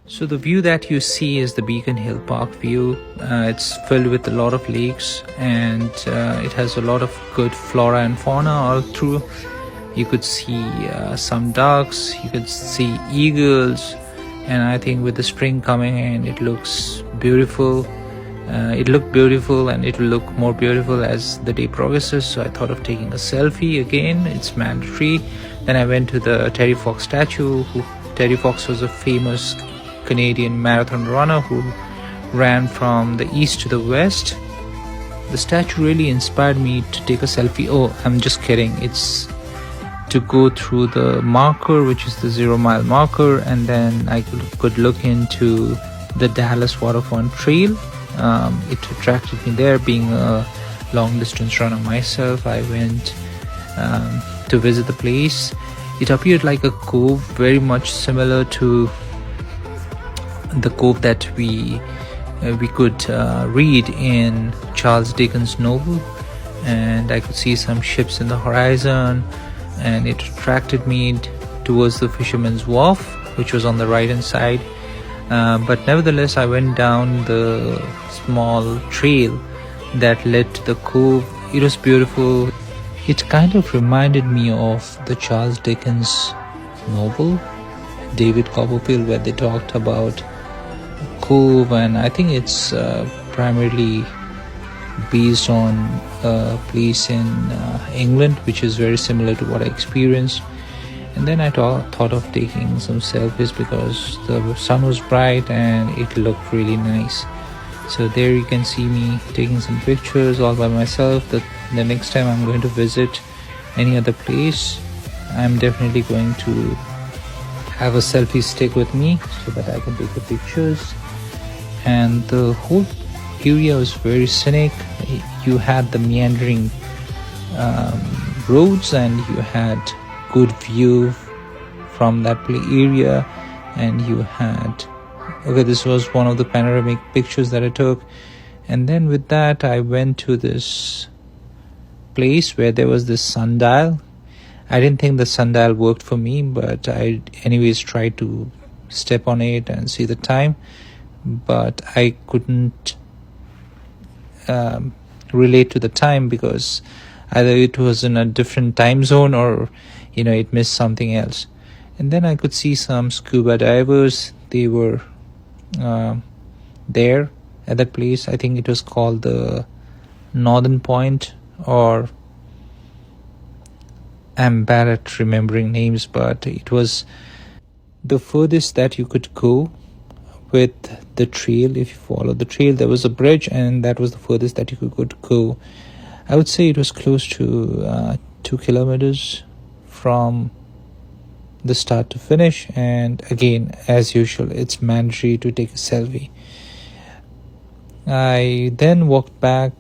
So the view that you see is the Beacon Hill Park view. It's filled with a lot of lakes, and it has a lot of good flora and fauna all through. You could see some ducks, you could see eagles, and I think with the spring coming in, it looks beautiful. It looked beautiful, and it will look more beautiful as the day progresses. So I thought of taking a selfie again. It's mandatory. Then I went to the Terry Fox statue. Terry Fox was a famous Canadian marathon runner who ran from the east to the west. The statue really inspired me to take a selfie. Oh, I'm just kidding. It's to go through the marker, which is the 0 mile marker, and then I could look into the Dallas Waterfront Trail. It attracted me there. Being a long distance runner myself, I went to visit the place. It appeared like a cove, very much similar to the cove that we could read in Charles Dickens' novel, and I could see some ships in the horizon, and it attracted me towards the Fisherman's Wharf, which was on the right hand side. But nevertheless, I went down the small trail that led to the cove. It was beautiful. It kind of reminded me of the Charles Dickens novel, David Copperfield, where they talked about cove, and I think it's primarily based on a place in England, which is very similar to what I experienced. And then I thought of taking some selfies because the sun was bright and it looked really nice. So there you can see me taking some pictures all by myself. The next time I'm going to visit any other place, I'm definitely going to have a selfie stick with me so that I can take the pictures. And the whole area was very scenic. You had the meandering roads, and you had good view from that area, and you had this was one of the panoramic pictures that I took. And then with that, I went to this place where there was this sundial. I didn't think the sundial worked for me, but I anyways tried to step on it and see the time, but I couldn't relate to the time because either it was in a different time zone or it missed something else. And then I could see some scuba divers. They were there at that place. I think it was called the Northern Point, or I'm bad at remembering names, but it was the furthest that you could go with the trail. If you follow the trail, there was a bridge, and that was the furthest that you could go. I would say it was close to 2 kilometers from the start to finish. And again, as usual, it's mandatory to take a selfie. I then walked back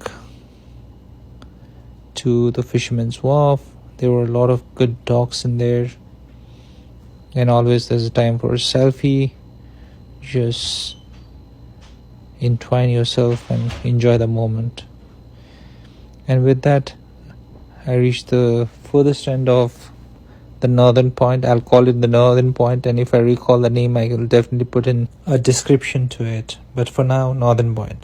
to the Fisherman's Wharf. There were a lot of good docks in there, and always there's a time for a selfie. Just entwine yourself and enjoy the moment. And with that, I reached the furthest end of the Northern Point. I'll call it the Northern Point, and if I recall the name, I will definitely put in a description to it. But for now, Northern Point.